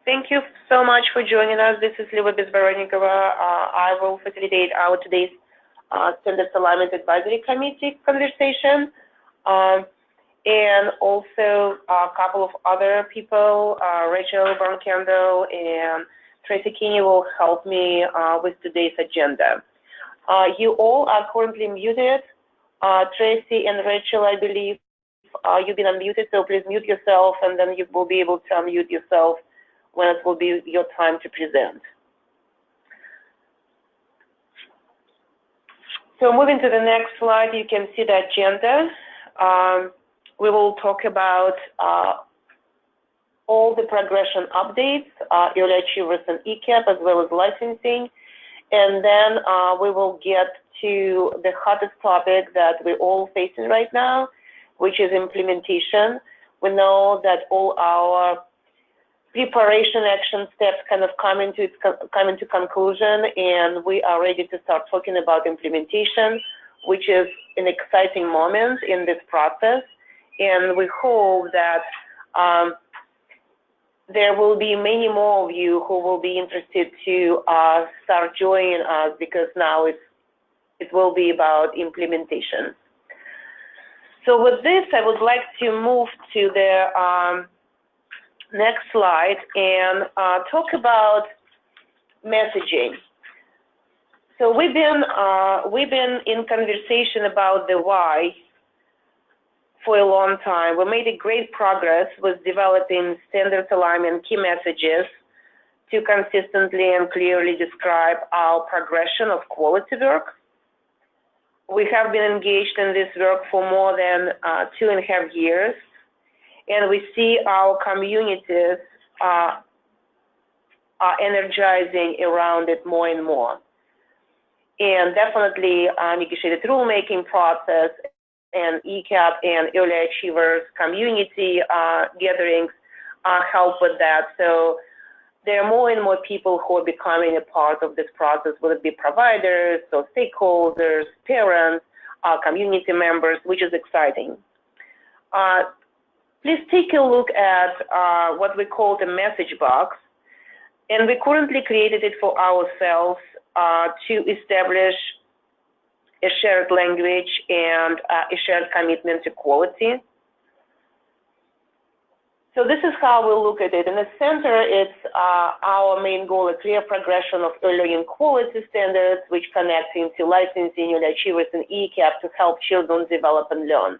Thank you so much for joining us. This is Liuba Bezboronikova. I will facilitate our today's Standards Alignment Advisory Committee conversation. And also a couple of other people, Rachel Bronkendo and Tracy Kinney, will help me with today's agenda. You all are currently muted. Tracy and Rachel, I believe you've been unmuted, so please mute yourself, and then you will be able to unmute yourself when it will be your time to present. So moving to the next slide, you can see the agenda. We will talk about all the progression updates, early achievers and ECAP, as well as licensing. And then we will get to the hottest topic that we're all facing right now, which is implementation. We know that all our preparation action steps kind of come into conclusion, and we are ready to start talking about implementation, which is an exciting moment in this process. And we hope that there will be many more of you who will be interested to start joining us, because now it will be about implementation. So with this, I would like to move to the next slide and talk about messaging. So we've been in conversation about the why for a long time. We made a great progress with developing standards alignment key messages to consistently and clearly describe our progression of quality work. We have been engaged in this work for more than 2.5 years, and we see our communities are energizing around it more and more. And definitely negotiated rulemaking process and ECAP and early achievers community gatherings help with that. So there are more and more people who are becoming a part of this process, whether it be providers or stakeholders, parents, community members, which is exciting. Please take a look at what we call the message box. And we currently created it for ourselves to establish a shared language and a shared commitment to quality. So this is how we look at it. In the center, it's our main goal, a clear progression of early learning quality standards, which connects into licensing, early achievers, and ECAP to help children develop and learn.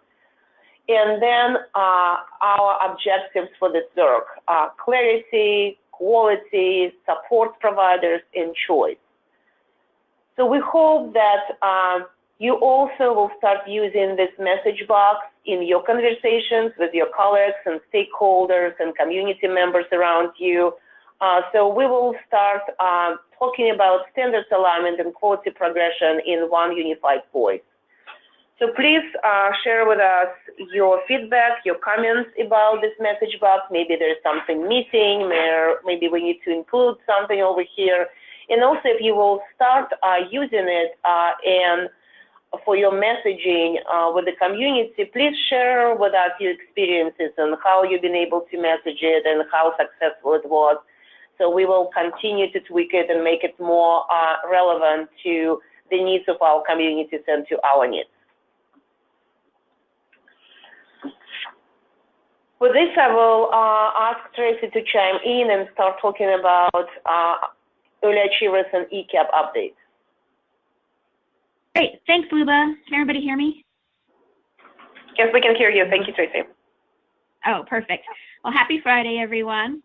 And then our objectives for this work are clarity, quality, support providers, and choice. So we hope that you also will start using this message box in your conversations with your colleagues and stakeholders and community members around you. So we will start talking about standards alignment and quality progression in one unified voice. So please share with us your feedback, your comments about this message box. Maybe there's something missing, maybe we need to include something over here. And also, if you will start using it and for your messaging with the community, please share with us your experiences and how you've been able to message it and how successful it was. So we will continue to tweak it and make it more relevant to the needs of our communities and to our needs. With this, I will ask Tracy to chime in and start talking about early achievers and ECAP updates. Great, thanks, Liuba. Can everybody hear me? Yes, we can hear you. Thank you, Tracy. Oh, perfect. Well, happy Friday, everyone.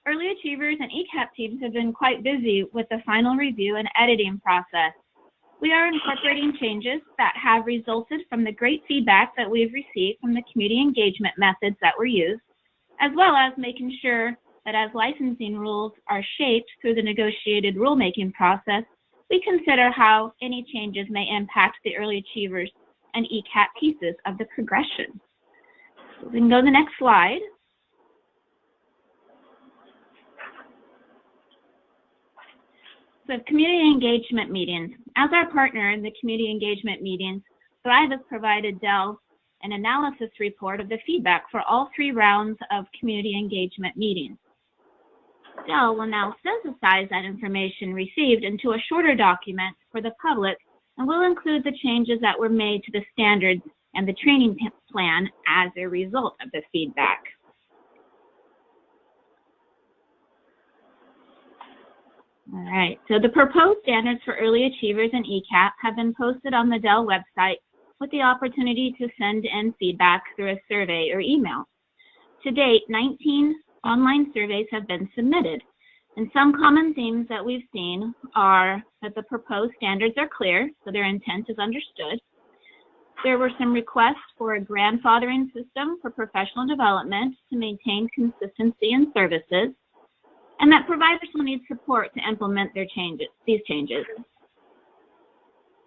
Early achievers and ECAP teams have been quite busy with the final review and editing process. We are incorporating changes that have resulted from the great feedback that we've received from the community engagement methods that were used, as well as making sure that as licensing rules are shaped through the negotiated rulemaking process, we consider how any changes may impact the early achievers and ECAP pieces of the progression. So we can go to the next slide. So community engagement meetings. As our partner in the community engagement meetings, Thrive has provided Dell an analysis report of the feedback for all 3 rounds of community engagement meetings. Dell will now synthesize that information received into a shorter document for the public and will include the changes that were made to the standards and the training plan as a result of the feedback. All right, so the proposed standards for early achievers and ECAP have been posted on the Dell website with the opportunity to send in feedback through a survey or email. To date, 19 online surveys have been submitted, and some common themes that we've seen are that the proposed standards are clear, so their intent is understood. There were some requests for a grandfathering system for professional development to maintain consistency in services, and that providers will need support to implement these changes.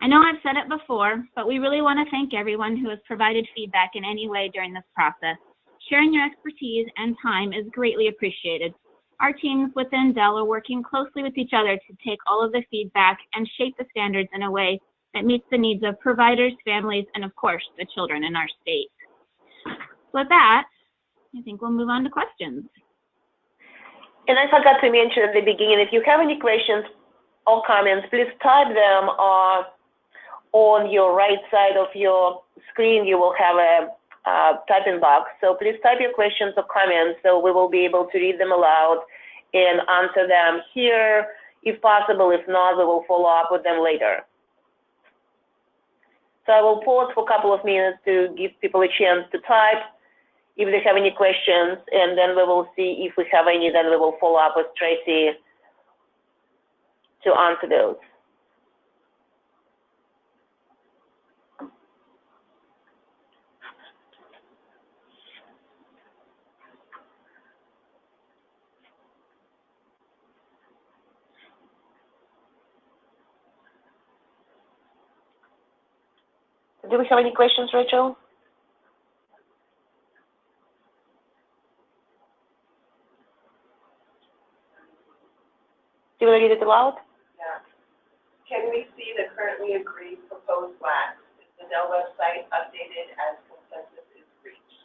I know I've said it before, but we really want to thank everyone who has provided feedback in any way during this process. Sharing your expertise and time is greatly appreciated. Our teams within Dell are working closely with each other to take all of the feedback and shape the standards in a way that meets the needs of providers, families, and of course, the children in our state. With that, I think we'll move on to questions. And I forgot to mention at the beginning, if you have any questions or comments, please type them on your right side of your screen. You will have a typing box. So please type your questions or comments so we will be able to read them aloud and answer them here if possible. If not, we will follow up with them later. So I will pause for a couple of minutes to give people a chance to type if they have any questions, and then we will see if we have any, then we will follow up with Tracy to answer those. Do we have any questions, Rachel? Do you want to read it aloud? Yeah. Can we see the currently agreed proposed WACs? Is the Dell website updated as consensus is reached?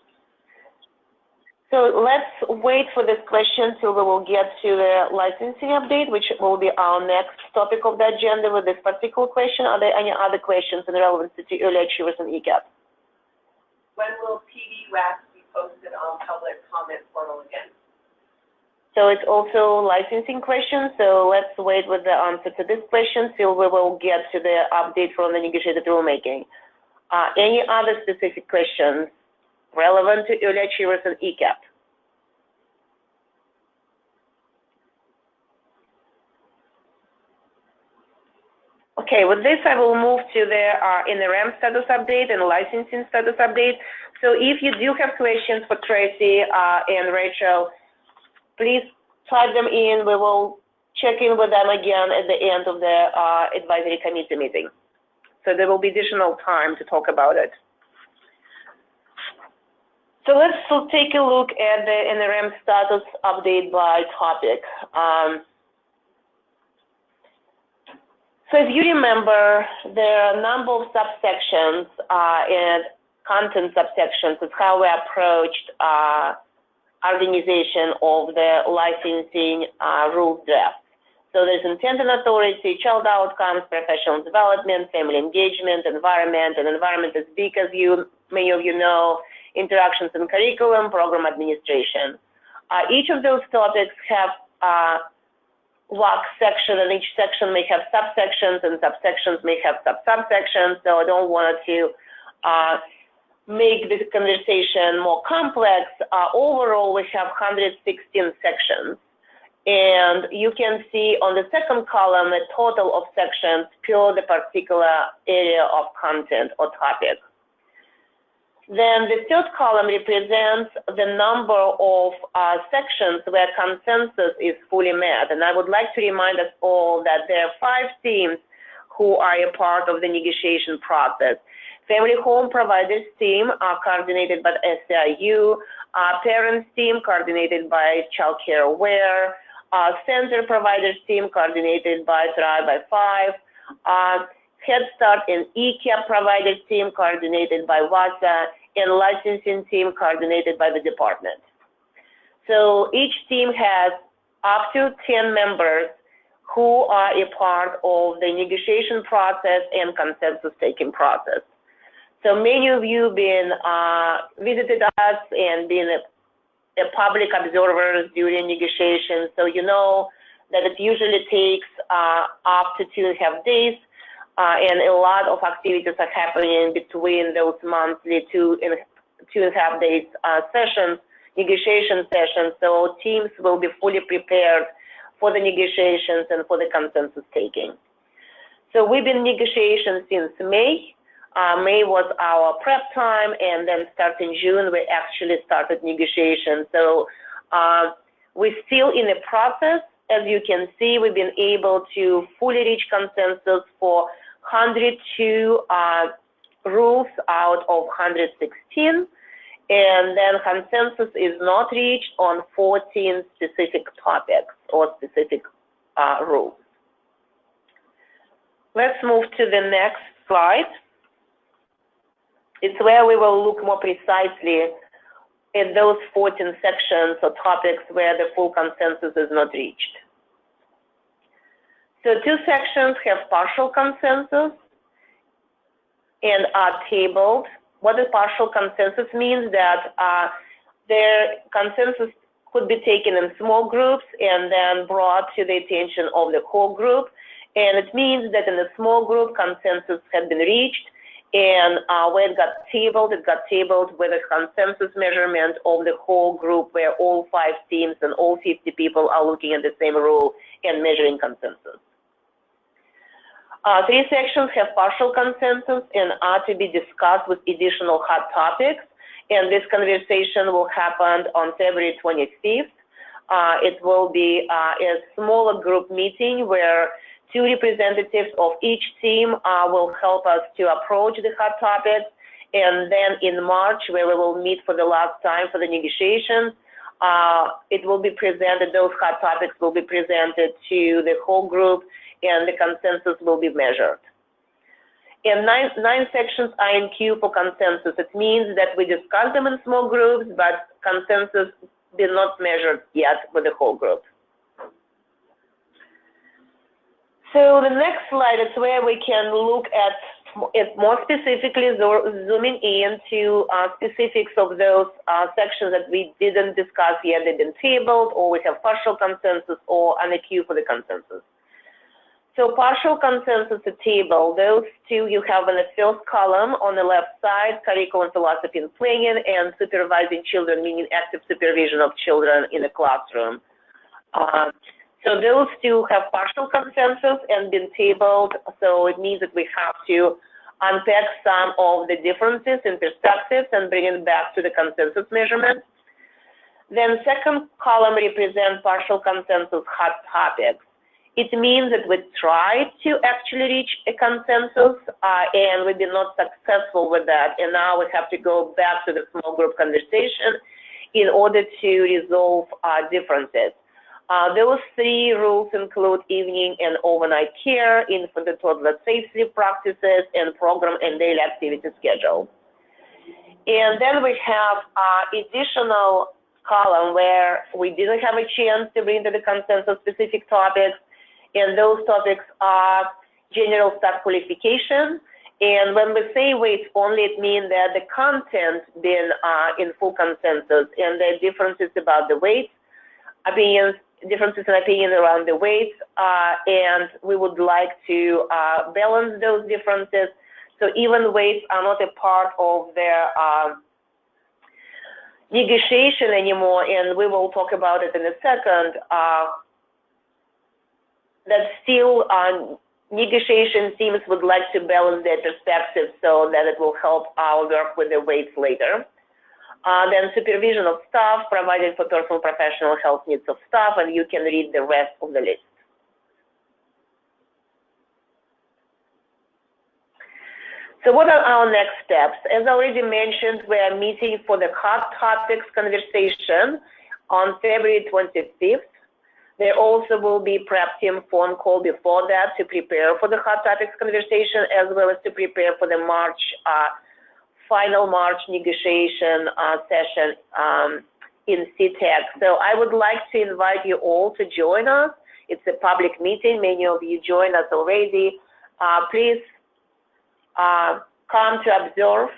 So let's wait for this question till we will get to the licensing update, which will be our next topic of the agenda with this particular question. Are there any other questions in relevance to early achievers and ECAP? When will PD WACs be posted on public comment portal again? So it's also licensing question. So let's wait with the answer to this question till we will get to the update from the negotiated rulemaking. Any other specific questions relevant to early achievers and ECAP? Okay, with this I will move to the NRM status update and licensing status update. So if you do have questions for Tracy and Rachel, please type them in. We will check in with them again at the end of the advisory committee meeting. So there will be additional time to talk about it. So let's take a look at the NRM status update by topic. So if you remember, there are a number of subsections and content subsections. It's how we approached organization of the licensing rules draft. So there's intent and authority, child outcomes, professional development, family engagement, environment, and environment is big, as many of you know, interactions and curriculum, program administration. Each of those topics have WAC section, and each section may have subsections, and subsections may have subsections. So I don't want to make this conversation more complex. Overall, we have 116 sections. And you can see on the second column a total of sections per the particular area of content or topic. Then the third column represents the number of sections where consensus is fully met. And I would like to remind us all that there are 5 teams who are a part of the negotiation process. Family Home Providers team are coordinated by SEIU, Parents team coordinated by Child Care Aware, Center Providers team coordinated by Thrive by 5, Head Start and ECAP Providers team coordinated by WASA, and licensing team coordinated by the department. So each team has up to 10 members who are a part of the negotiation process and consensus-taking process. So many of you been visited us and been a public observers during negotiations, so you know that it usually takes up to 2.5 days, and a lot of activities are happening between those monthly 2.5 days sessions, negotiation sessions, so teams will be fully prepared for the negotiations and for the consensus taking. So we've been in negotiations since May. May was our prep time, and then starting June, we actually started negotiations. So we're still in the process. As you can see, we've been able to fully reach consensus for 102 rules out of 116. And then consensus is not reached on 14 specific topics or specific rules. Let's move to the next slide. It's where we will look more precisely at those 14 sections or topics where the full consensus is not reached. So 2 sections have partial consensus and are tabled. What the partial consensus means that their consensus could be taken in small groups and then brought to the attention of the whole group. And it means that in a small group, consensus had been reached, and when it got tabled with a consensus measurement of the whole group where all 5 teams and all 50 people are looking at the same rule and measuring consensus. 3 sections have partial consensus and are to be discussed with additional hot topics, and this conversation will happen on February 25th. It will be a smaller group meeting where 2 representatives of each team will help us to approach the hot topics, and then in March, where we will meet for the last time for the negotiations, it will be presented, those hot topics will be presented to the whole group, and the consensus will be measured. And 9 sections are in queue for consensus. It means that we discuss them in small groups, but consensus did not measured yet with the whole group. So the next slide is where we can look at it more specifically, zooming in to specifics of those sections that we didn't discuss yet. They've been tabled, or we have partial consensus, or on the queue for the consensus. So partial consensus to table, those 2 you have in the first column on the left side, curriculum, philosophy, and planning, and supervising children, meaning active supervision of children in the classroom. So those 2 have partial consensus and been tabled, so it means that we have to unpack some of the differences in perspectives and bring it back to the consensus measurement. Then second column represents partial consensus hot topics. It means that we tried to actually reach a consensus and we've been not successful with that. And now we have to go back to the small group conversation in order to resolve differences. Those 3 rules include evening and overnight care, infant and toddler safe sleep practices, and program and daily activity schedule. And then we have additional column where we didn't have a chance to bring to the consensus specific topics. And those topics are general staff qualification. And when we say weights only, it means that the content been in full consensus, and the differences about the weights, opinions, differences in opinion around the weights, and we would like to balance those differences. So even weights are not a part of their negotiation anymore, and we will talk about it in a second. That still negotiation teams would like to balance their perspectives so that it will help our work with the weights later. Then supervision of staff, providing for personal professional health needs of staff, and you can read the rest of the list. So what are our next steps? As I already mentioned, we are meeting for the hot topics conversation on February 25th. There also will be prep team phone call before that to prepare for the hot topics conversation, as well as to prepare for the March, final March negotiation session in CTEC. So I would like to invite you all to join us. It's a public meeting. Many of you joined us already. Please come to observe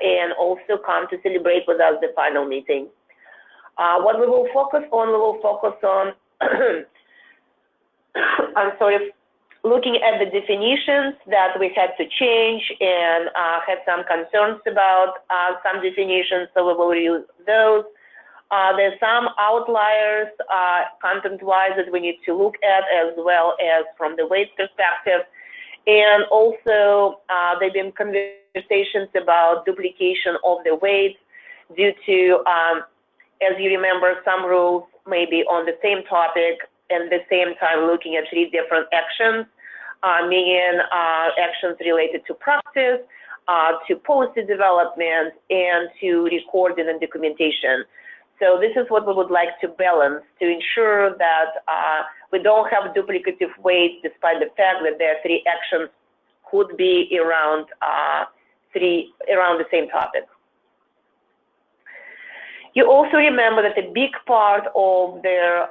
and also come to celebrate with us the final meeting. What we will focus on, I'm sorry, looking at the definitions that we had to change and had some concerns about some definitions, so we will use those. There's some outliers content-wise that we need to look at, as well as from the weight perspective. And also, there have been conversations about duplication of the weights due to, as you remember, some rules may be on the same topic and at the same time looking at 3 different actions, meaning actions related to practice, to policy development, and to recording and documentation. So this is what we would like to balance to ensure that we don't have duplicative weights, despite the fact that there are 3 actions could be around the same topic. You also remember that a big part of their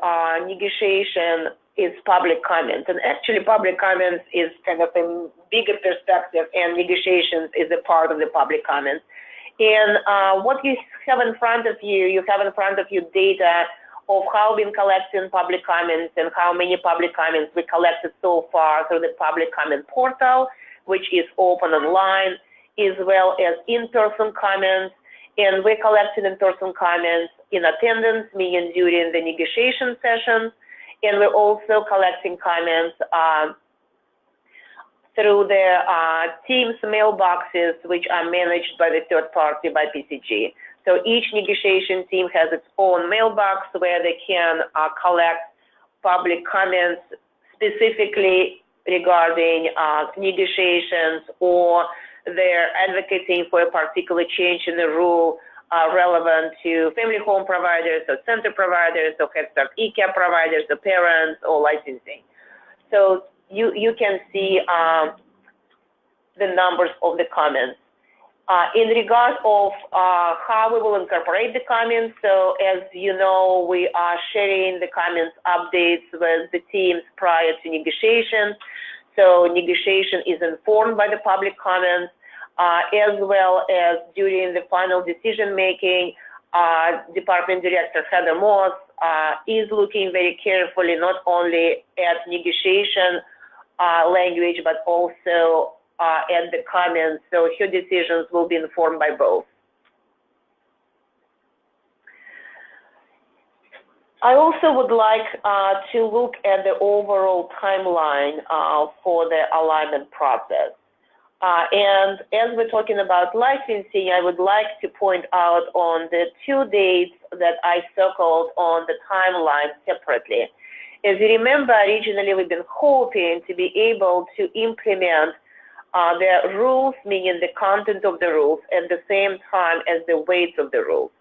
negotiation is public comment, and actually public comments is kind of a bigger perspective, and negotiations is a part of the public comments. And what you have in front of you, data of how we've been collecting public comments and how many public comments we collected so far through the public comment portal, which is open online, as well as in-person comments. And we're collecting in-person comments in attendance, meaning during the negotiation sessions. And we're also collecting comments through the Teams mailboxes, which are managed by the third party, by PCG. So each negotiation team has its own mailbox where they can collect public comments specifically regarding negotiations, or they're advocating for a particular change in the rule relevant to family home providers or center providers or Head Start ECAP providers or parents or licensing. So you can see the numbers of the comments. In regard of how we will incorporate the comments, so as you know, we are sharing the comments updates with the teams prior to negotiations. So negotiation is informed by the public comments, as well as during the final decision making. Department Director Heather Moss is looking very carefully not only at negotiation language, but also at the comments, so her decisions will be informed by both. I also would like to look at the overall timeline for the alignment process. And as we're talking about licensing, I would like to point out on the 2 dates that I circled on the timeline separately. As you remember, originally we've been hoping to be able to implement the rules, meaning the content of the rules, at the same time as the weights of the rules.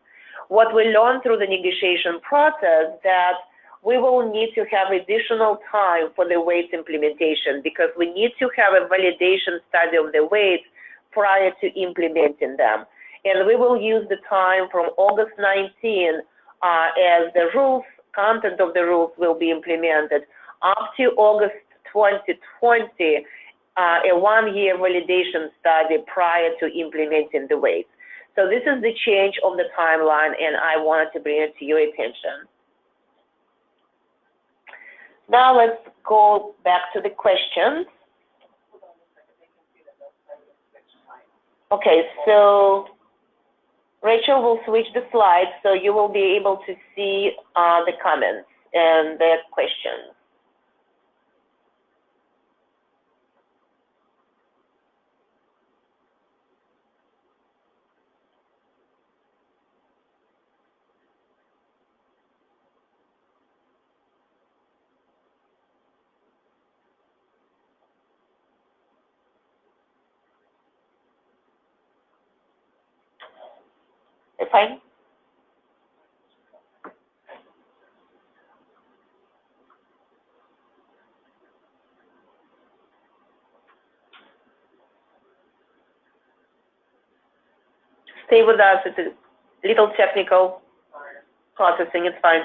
What we learned through the negotiation process that we will need to have additional time for the weights implementation, because we need to have a validation study of the weights prior to implementing them. And we will use the time from August 19 as the rules, content of the rules will be implemented, up to August 2020, a 1-year validation study prior to implementing the weights. So this is the change of the timeline, and I wanted to bring it to your attention. Now let's go back to the questions. Okay, so Rachel will switch the slides, so you will be able to see the comments and the questions. Fine. Stay with us. It's a little technical. Processing, it's fine.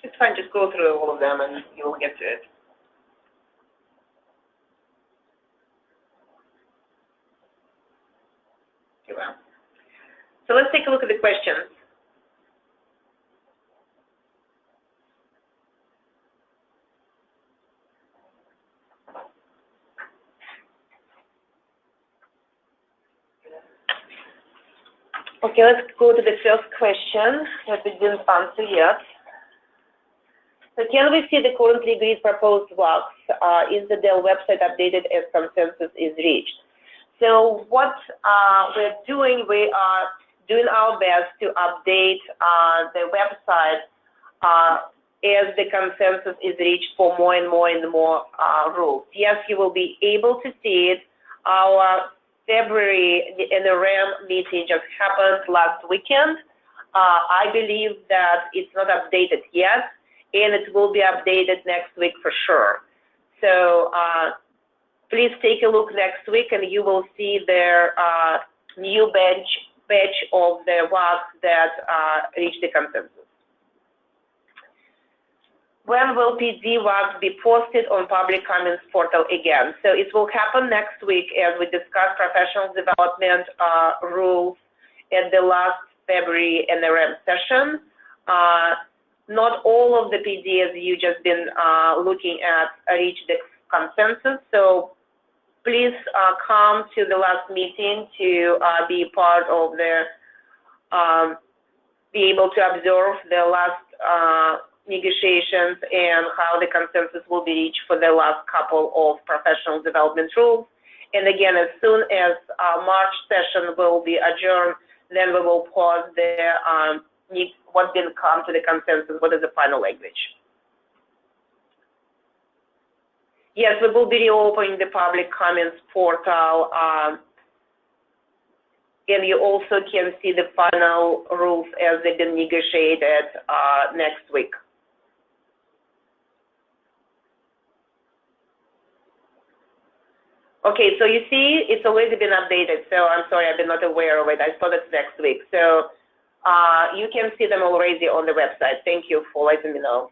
It's fine, just go through all of them and you will get to it. Okay, well. So let's take a look at the questions. Okay, let's go to the first question that we didn't answer yet. So can we see the currently agreed proposed WACs? Is the Dell website updated as consensus is reached? So what we're doing, we are doing our best to update the website as the consensus is reached for more and more rules. Yes, you will be able to see it. Our February NRM meeting just happened last weekend. I believe that it's not updated yet, and it will be updated next week for sure. So please take a look next week, and you will see their new batch of the WACs that reach the consensus. When will PD WACs be posted on public comments portal again? So it will happen next week as we discuss professional development rules at the last February NRM session. Not all of the PDs you just been looking at reach the consensus, so please come to the last meeting to be part of the, be able to observe the last negotiations and how the consensus will be reached for the last couple of professional development rules. And again, as soon as March session will be adjourned, then we will pause the what didn't come to the consensus, what is the final language. Yes, we will be reopening the public comments portal, and you also can see the final rules as they've been negotiated next week. Okay, so you see, it's already been updated, so I'm sorry, I've been not aware of it. I thought it's next week. So you can see them already on the website. Thank you for letting me know.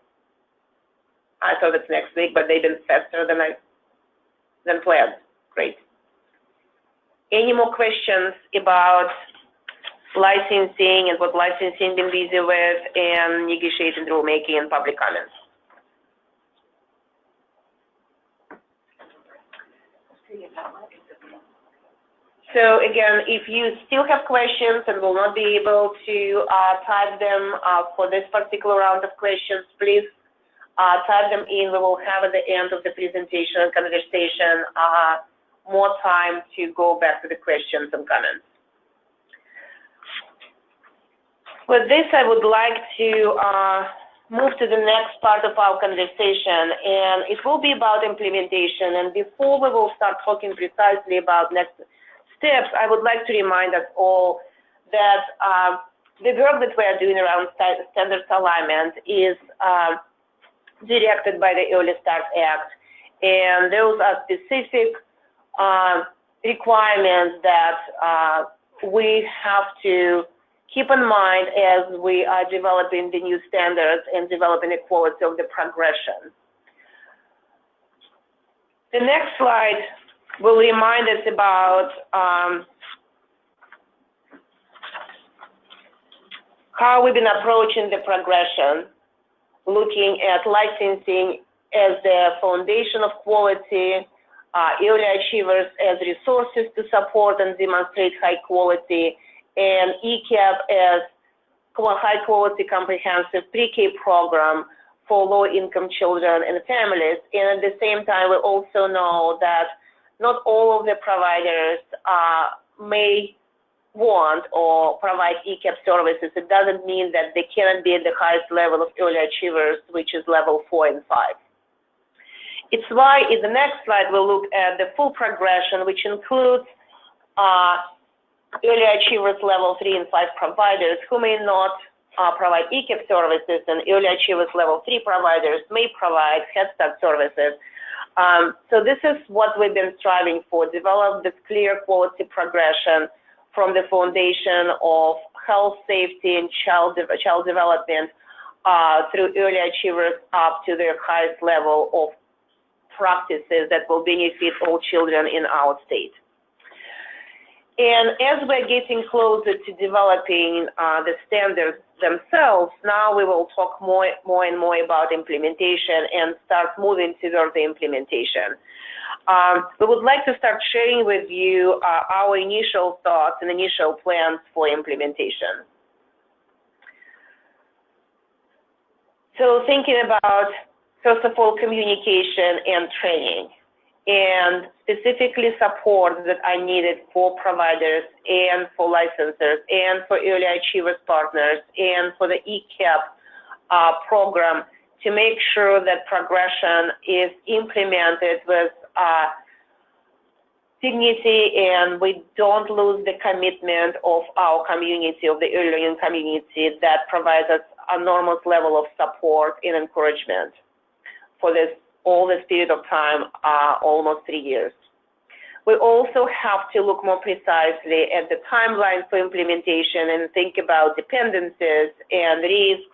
I thought it's next week, but they've been faster than planned. Great. Any more questions about licensing and what licensing been busy with and negotiating rulemaking and public comments? So again, if you still have questions and will not be able to type them for this particular round of questions, please type them in. We will have at the end of the presentation and conversation more time to go back to the questions and comments. With this, I would like to move to the next part of our conversation, and it will be about implementation. And before we will start talking precisely about next steps, I would like to remind us all that the work that we are doing around standards alignment is directed by the Early Start Act, and those are specific requirements that we have to keep in mind as we are developing the new standards and developing the quality of the progression. The next slide will remind us about how we've been approaching the progression, looking at licensing as the foundation of quality, early achievers as resources to support and demonstrate high quality, and ECAP as high quality comprehensive pre-K program for low-income children and families. And at the same time, we also know that not all of the providers may want or provide ECAP services. It doesn't mean that they cannot be at the highest level of early achievers, which is level 4 and 5. It's why in the next slide we'll look at the full progression, which includes early achievers level 3 and 5 providers who may not provide ECAP services, and early achievers level 3 providers may provide Head Start services. So this is what we've been striving for, develop this clear quality progression from the foundation of health, safety, and child development through early achievers up to their highest level of practices that will benefit all children in our state. And as we're getting closer to developing the standards themselves, now we will talk more and more about implementation and start moving towards the implementation. We would like to start sharing with you our initial thoughts and initial plans for implementation. So thinking about, first of all, communication and training, and specifically support that are needed for providers and for licensors and for early achievers partners and for the ECAP program to make sure that progression is implemented with dignity and we don't lose the commitment of our community, of the early learning community that provides us an enormous level of support and encouragement for all this period of time, almost 3 years. We also have to look more precisely at the timeline for implementation and think about dependencies and risks.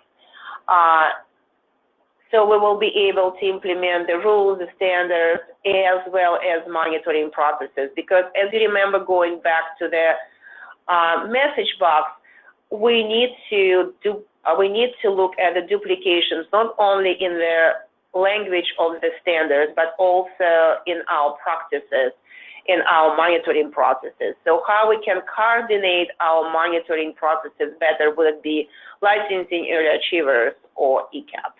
So we will be able to implement the rules, the standards, as well as monitoring processes. Because as you remember, going back to the message box, we need to look at the duplications, not only in the language of the standards, but also in our practices, in our monitoring processes. So how we can coordinate our monitoring processes better, would it be licensing early achievers or ECAP?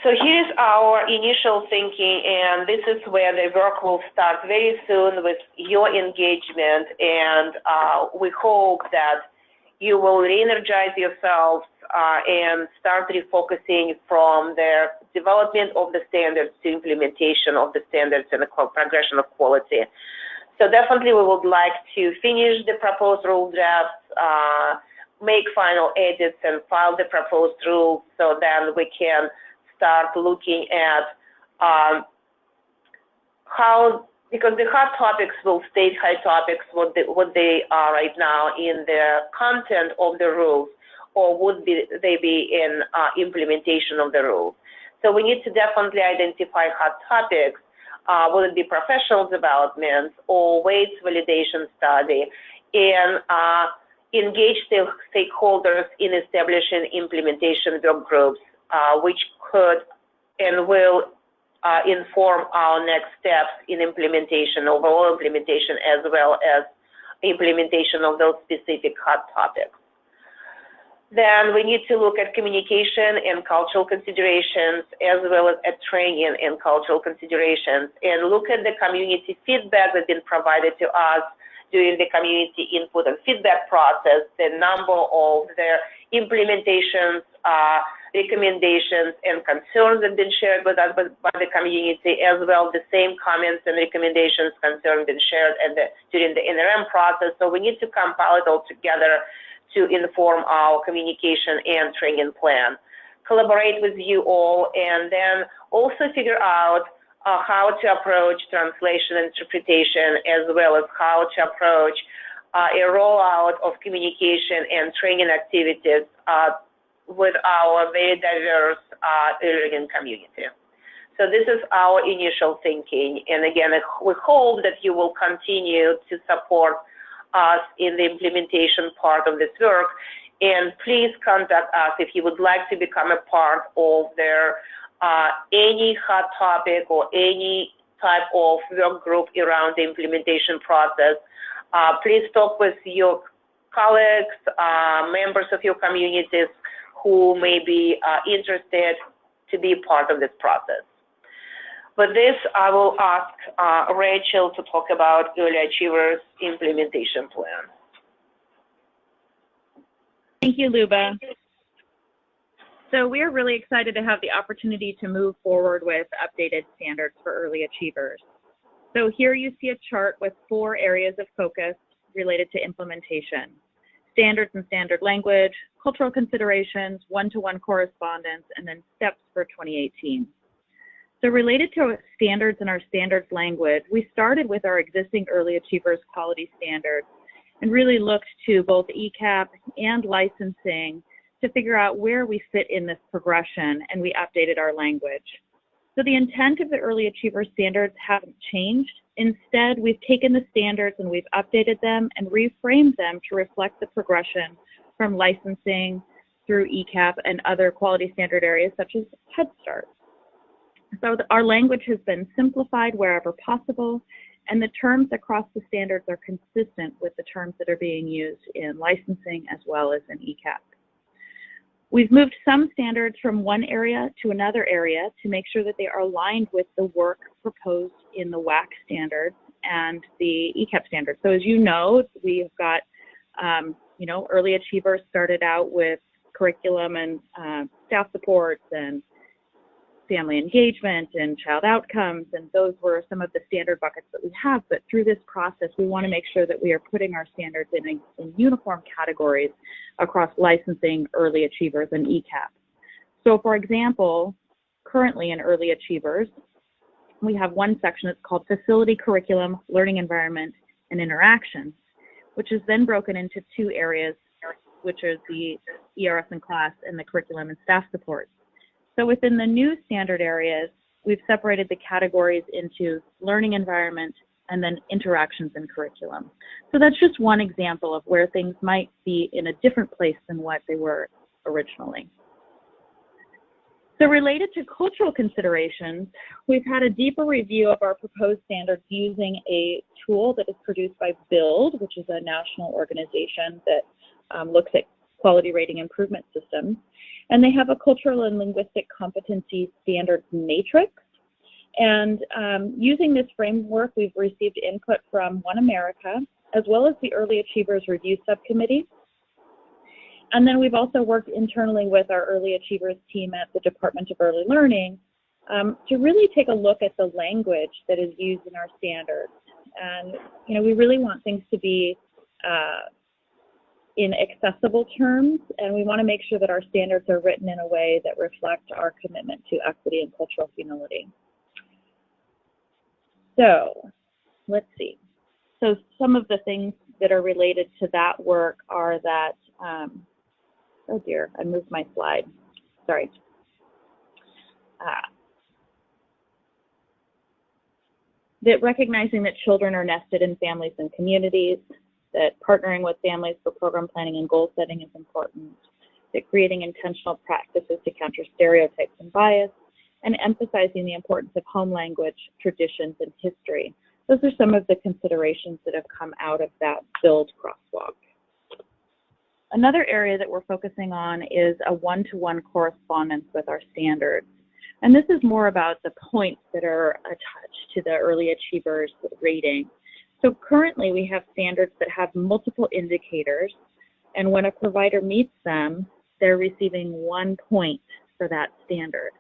So here's our initial thinking, and this is where the work will start very soon with your engagement, and we hope that you will re-energize yourselves and start refocusing from the development of the standards to implementation of the standards and the progression of quality. So definitely we would like to finish the proposed rule drafts, make final edits and file the proposed rules so then we can start looking at how, because the hot topics will stay hot topics, what they are right now in the content of the rules, or would they be in implementation of the rules. So we need to definitely identify hot topics. Will it be professional development or weights validation study, and engage stakeholders in establishing implementation work groups, which could and will inform our next steps in implementation, overall implementation, as well as implementation of those specific hot topics. Then we need to look at communication and cultural considerations, as well as at training and cultural considerations, and look at the community feedback that's been provided to us during the community input and feedback process, the number of their implementations, recommendations and concerns that have been shared with us by the community, as well the same comments and recommendations, concerns been shared during the NRM process. So we need to compile it all together to inform our communication and training plan. Collaborate with you all, and then also figure out how to approach translation and interpretation, as well as how to approach a rollout of communication and training activities with our very diverse learning community. So this is our initial thinking, and again, we hope that you will continue to support us in the implementation part of this work, and please contact us if you would like to become a part of their any hot topic or any type of work group around the implementation process. Please talk with your colleagues, members of your communities who may be interested to be part of this process. With this, I will ask Rachel to talk about Early Achievers Implementation Plan. Thank you, Luba. So we are really excited to have the opportunity to move forward with updated standards for early achievers. So here you see a chart with 4 areas of focus related to implementation: standards and standard language, cultural considerations, one-to-one correspondence, and then steps for 2018. So related to standards and our standards language, we started with our existing early achievers quality standards and really looked to both ECAP and licensing to figure out where we fit in this progression, and we updated our language. So the intent of the early achiever standards haven't changed. Instead, we've taken the standards and we've updated them and reframed them to reflect the progression from licensing through ECAP and other quality standard areas such as Head Start. So our language has been simplified wherever possible, and the terms across the standards are consistent with the terms that are being used in licensing as well as in ECAP. We've moved some standards from one area to another area to make sure that they are aligned with the work proposed in the WAC standards and the ECAP standards. So as you know, we've got, early achievers started out with curriculum and staff supports and family engagement and child outcomes, and those were some of the standard buckets that we have. But through this process, we want to make sure that we are putting our standards in uniform categories across licensing, early achievers, and ECAP. So for example, currently in early achievers, we have one section that's called Facility, Curriculum, Learning Environment, and Interaction, which is then broken into 2 areas, which are the ERS and class and the curriculum and staff support. So within the new standard areas, we've separated the categories into learning environment and then interactions and curriculum. So that's just one example of where things might be in a different place than what they were originally. So related to cultural considerations, we've had a deeper review of our proposed standards using a tool that is produced by BUILD, which is a national organization that looks at quality rating improvement systems. And they have a cultural and linguistic competency standards matrix. And using this framework, we've received input from One America, as well as the Early Achievers Review Subcommittee. And then we've also worked internally with our Early Achievers team at the Department of Early Learning to really take a look at the language that is used in our standards. And, we really want things to be in accessible terms, and we want to make sure that our standards are written in a way that reflect our commitment to equity and cultural humility. So let's see. So some of the things that are related to that work are that, oh dear, I moved my slide, sorry. That recognizing that children are nested in families and communities, that partnering with families for program planning and goal setting is important, that creating intentional practices to counter stereotypes and bias, and emphasizing the importance of home language, traditions, and history. Those are some of the considerations that have come out of that BUILD crosswalk. Another area that we're focusing on is a one-to-one correspondence with our standards. And this is more about the points that are attached to the early achievers rating. So currently we have standards that have multiple indicators, and when a provider meets them, they're receiving 1 point for that standard.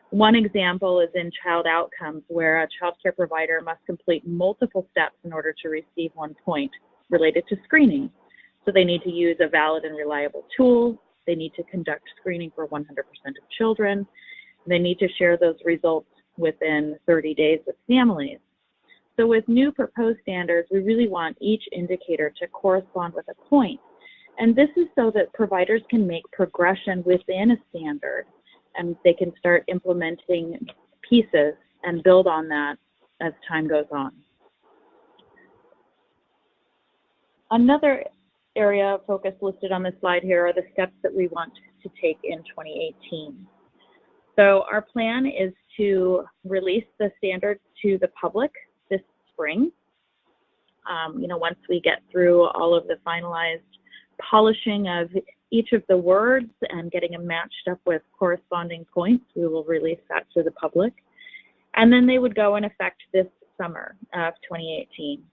One example is in child outcomes, where a child care provider must complete multiple steps in order to receive 1 point related to screening. So they need to use a valid and reliable tool, they need to conduct screening for 100% of children, they need to share those results within 30 days with families. So with new proposed standards, we really want each indicator to correspond with a point. And this is so that providers can make progression within a standard, and they can start implementing pieces and build on that as time goes on. Another area of focus listed on this slide here are the steps that we want to take in 2018. So our plan is to release the standards to the public this spring. Once we get through all of the finalized polishing of each of the words and getting them matched up with corresponding points. We will release that to the public. And then they would go in effect this summer of 2018.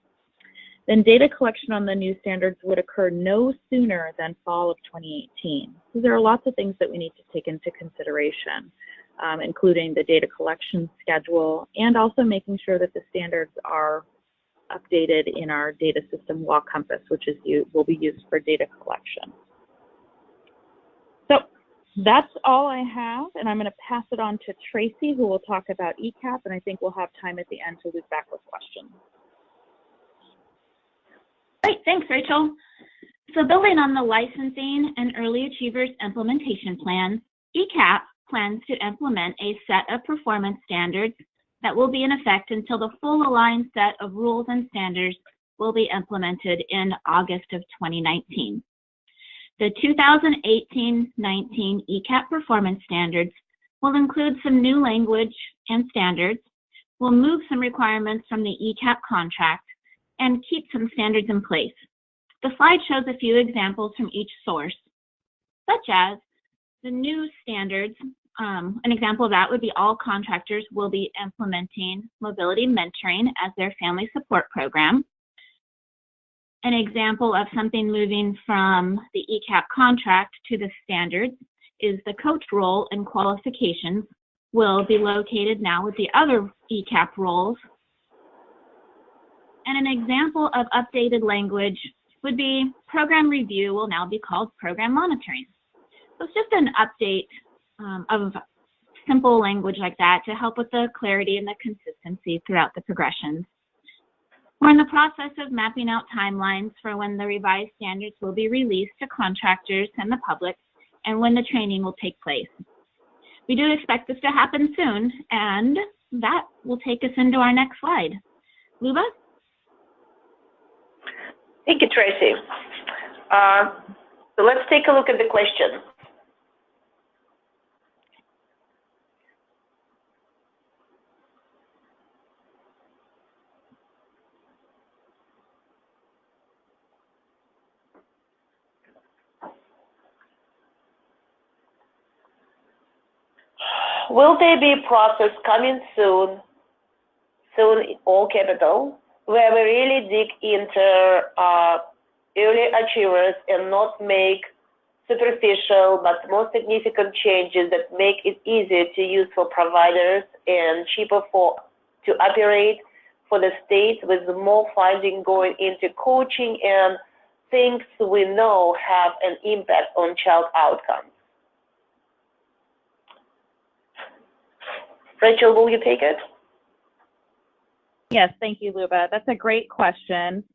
Then data collection on the new standards would occur no sooner than fall of 2018. So there are lots of things that we need to take into consideration, including the data collection schedule and also making sure that the standards are updated in our data system WACompass, which will be used for data collection. So that's all I have, and I'm going to pass it on to Tracy, who will talk about ECAP, and I think we'll have time at the end to loop back with questions. Great, thanks, Rachel. So building on the licensing and early achievers implementation plans, ECAP plans to implement a set of performance standards that will be in effect until the full aligned set of rules and standards will be implemented in August of 2019. The 2018-19 ECAP performance standards will include some new language and standards, will move some requirements from the ECAP contract, and keep some standards in place. The slide shows a few examples from each source, such as the new standards. An example of that would be all contractors will be implementing mobility mentoring as their family support program. An example of something moving from the ECAP contract to the standards is the coach role and qualifications will be located now with the other ECAP roles. And an example of updated language would be program review will now be called program monitoring. So it's just an update of simple language like that to help with the clarity and the consistency throughout the progressions. We're in the process of mapping out timelines for when the revised standards will be released to contractors and the public and when the training will take place. We do expect this to happen soon, and that will take us into our next slide. Luba? Thank you, Tracy. So let's take a look at the question. Will there be a process coming soon, all capital, where we really dig into early achievers and not make superficial but more significant changes that make it easier to use for providers and cheaper to operate for the state, with more funding going into coaching and things we know have an impact on child outcomes? Rachel, will you take it? Yes, thank you, Luba. That's a great question.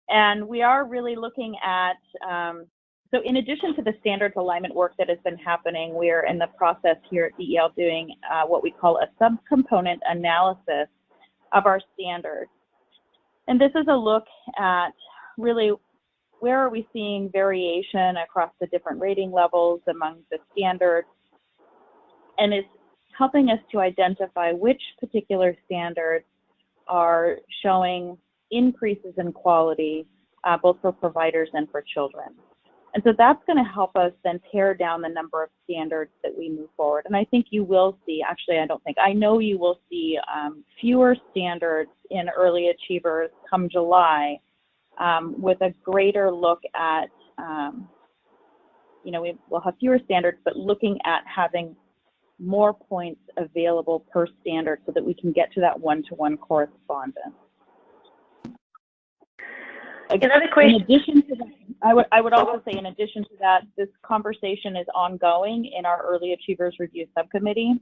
And we are really looking at, so in addition to the standards alignment work that has been happening, we're in the process here at DEL doing what we call a subcomponent analysis of our standards. And this is a look at really where are we seeing variation across the different rating levels among the standards, and it's helping us to identify which particular standards are showing increases in quality, both for providers and for children. And so that's going to help us then pare down the number of standards that we move forward. And I think you will see, actually I know you will see fewer standards in early achievers come July, with a greater look at, we'll have fewer standards, but looking at having more points available per standard so that we can get to that one-to-one correspondence. Another question. In addition to that, I would also say, in addition to that, this conversation is ongoing in our Early Achievers Review Subcommittee,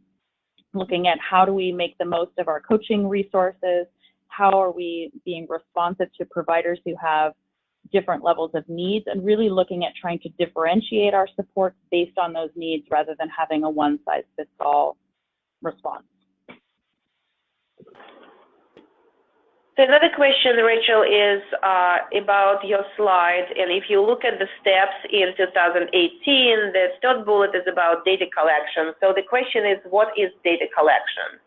looking at how do we make the most of our coaching resources, how are we being responsive to providers who have different levels of needs, and really looking at trying to differentiate our support based on those needs rather than having a one-size-fits-all response. So another question, Rachel, is about your slide. And if you look at the steps in 2018, the third bullet is about data collection. So the question is, what is data collection?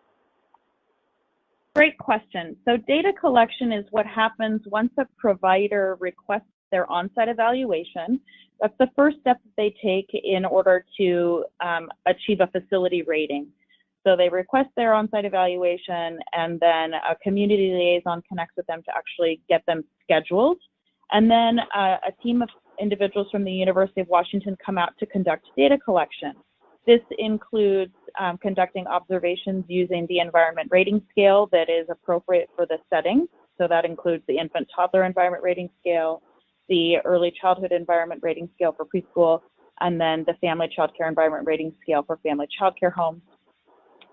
Great question. So data collection is what happens once a provider requests their on-site evaluation. That's the first step that they take in order to achieve a facility rating. So they request their on-site evaluation, and then a community liaison connects with them to actually get them scheduled. And then a team of individuals from the University of Washington come out to conduct data collection. This includes conducting observations using the environment rating scale that is appropriate for the setting. So that includes the infant-toddler environment rating scale, the early childhood environment rating scale for preschool, and then the family child care environment rating scale for family child care homes.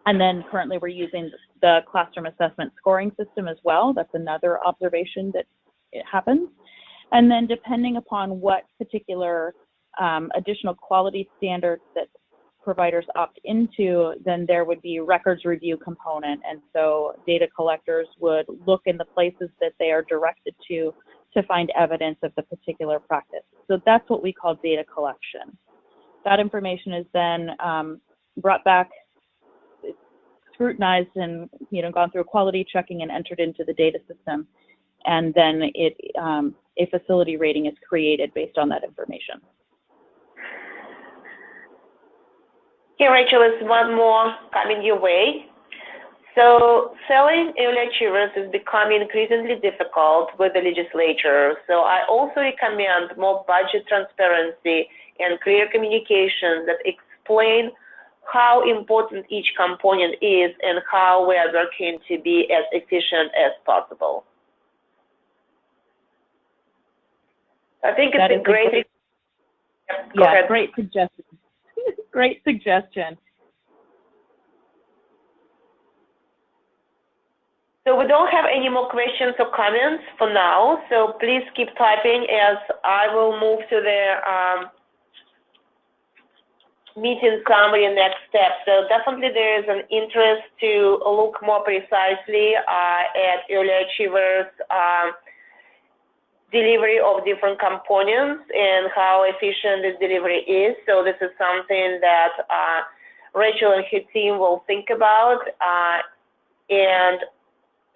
And then currently we're using the classroom assessment scoring system as well. That's another observation that it happens. And then depending upon what particular additional quality standards that providers opt into, then there would be records review component. And so data collectors would look in the places that they are directed to find evidence of the particular practice. So that's what we call data collection. That information is then brought back, scrutinized, and gone through quality checking and entered into the data system. And then a facility rating is created based on that information. Okay, Rachel, is one more coming your way. So selling early achievers is becoming increasingly difficult with the legislature. So I also recommend more budget transparency and clear communication that explain how important each component is and how we are working to be as efficient as possible. I think it's a great, great suggestion. Great suggestion. So we don't have any more questions or comments for now, so please keep typing as I will move to the meeting summary and next step. So definitely there is an interest to look more precisely at early achievers' delivery of different components and how efficient this delivery is. So this is something that Rachel and her team will think about and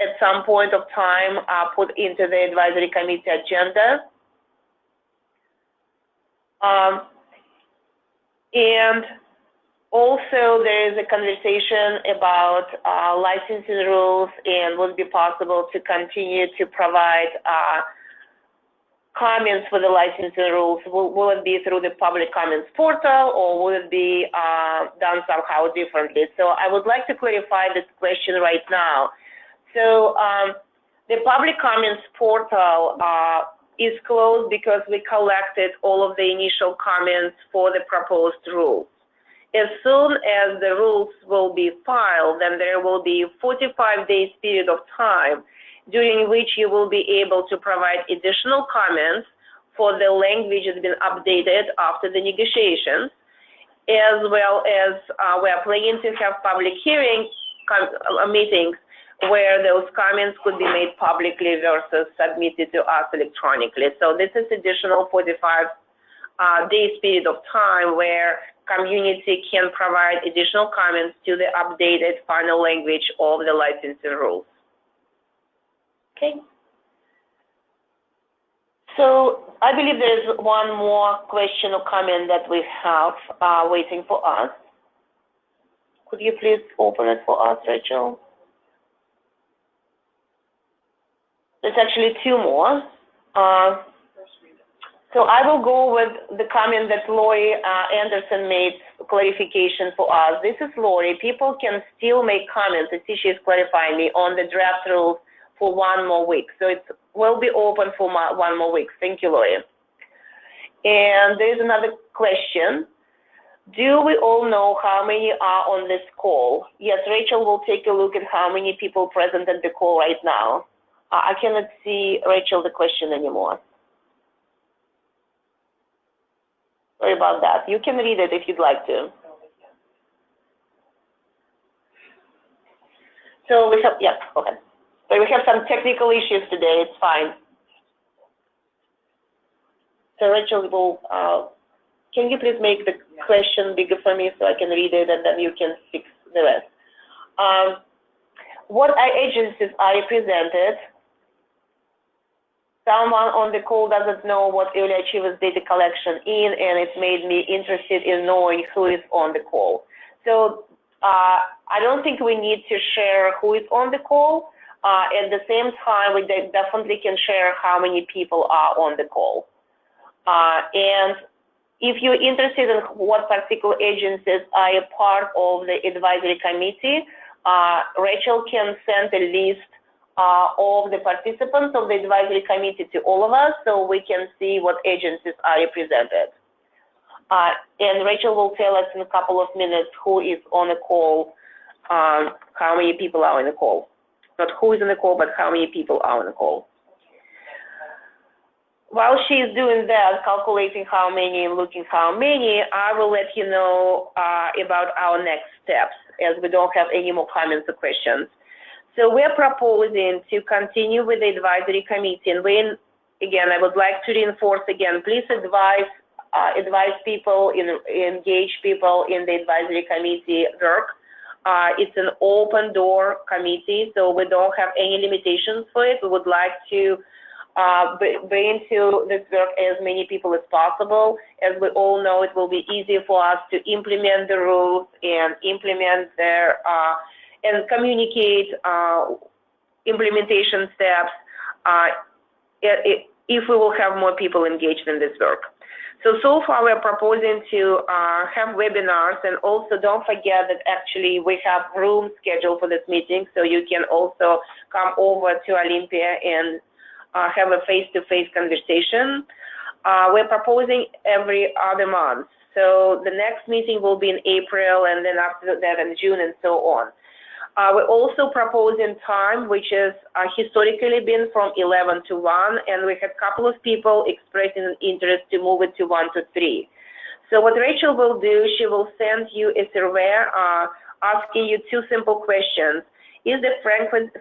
at some point of time put into the advisory committee agenda. And also there is a conversation about licensing rules and would it be possible to continue to provide comments for the licensing rules. Will it be through the public comments portal or will it be done somehow differently? So I would like to clarify this question right now. So the public comments portal is closed because we collected all of the initial comments for the proposed rules. As soon as the rules will be filed, then there will be a 45 days period of time during which you will be able to provide additional comments for the language that's been updated after the negotiations, as well as we are planning to have public hearing meetings where those comments could be made publicly versus submitted to us electronically. So this is additional 45 days period of time where community can provide additional comments to the updated final language of the licensing rules. Okay. So I believe there's one more question or comment that we have waiting for us. Could you please open it for us, Rachel? There's actually two more. So I will go with the comment that Lori Anderson made clarification for us. This is Lori. People can still make comments, as she is clarifying me, on the draft rules for 1 more week. So it will be open for 1 more week. Thank you, Lori. And there is another question. Do we all know how many are on this call? Yes, Rachel will take a look at how many people present at the call right now. I cannot see, Rachel, the question anymore. Sorry about that. You can read it if you'd like to. So we have, yeah, okay. So we have some technical issues today. It's fine. So Rachel will, can you please make the question bigger for me so I can read it and then you can fix the rest. What agencies are represented? someone on the call doesn't know what Early Achievers data collection is, and it made me interested in knowing who is on the call. So I don't think we need to share who is on the call. At the same time, we definitely can share how many people are on the call. And if you're interested in what particular agencies are a part of the advisory committee, Rachel can send a list of the participants of the advisory committee to all of us so we can see what agencies are represented. And Rachel will tell us in a couple of minutes who is on the call, how many people are on the call. Not who is on the call, but how many people are on the call. While she is doing that, calculating how many and looking how many, I will let you know about our next steps, as we don't have any more comments or questions. So we're proposing to continue with the advisory committee. And again, I would like to reinforce again, please advise people, engage people in the advisory committee work. It's an open door committee, so we don't have any limitations for it. We would like to bring to this work as many people as possible. As we all know, it will be easier for us to implement the rules and implement their and communicate implementation steps if we will have more people engaged in this work. So far we're proposing to have webinars, and also don't forget that actually we have rooms scheduled for this meeting, so you can also come over to Olympia and have a face-to-face conversation. We're proposing every other month. So the next meeting will be in April, and then after that in June, and so on. We're also proposing time, which has historically been from 11 to 1, and we had a couple of people expressing an interest to move it to 1 to 3. So what Rachel will do, she will send you a survey asking you 2 simple questions. Is the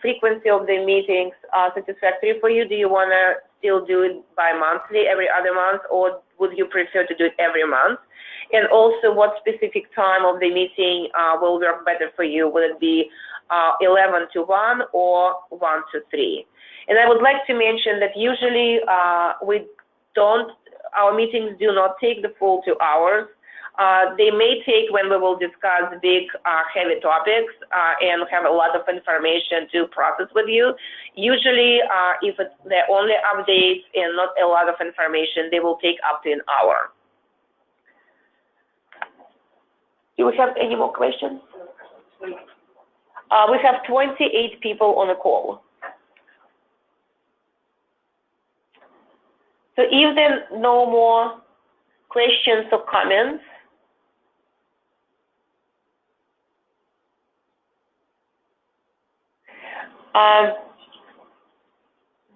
frequency of the meetings satisfactory for you? Do you want to still do it bi-monthly, every other month, or would you prefer to do it every month? And also, what specific time of the meeting will work better for you? Will it be 11 to 1 or 1 to 3? And I would like to mention that usually our meetings do not take the full 2 hours. They may take when we will discuss big, heavy topics and have a lot of information to process with you. Usually, if they're only updates and not a lot of information, they will take up to an hour. Do we have any more questions? We have 28 people on the call. So if there are no more questions or comments,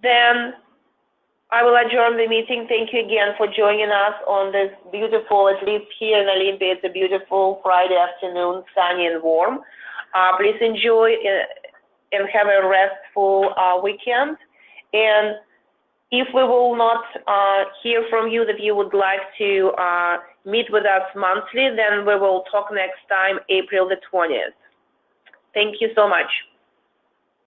then I will adjourn the meeting. Thank you again for joining us on this beautiful, at least here in Olympia, it's a beautiful Friday afternoon, sunny and warm. Please enjoy and have a restful weekend. And if we will not hear from you that you would like to meet with us monthly, then we will talk next time, April the 20th. Thank you so much.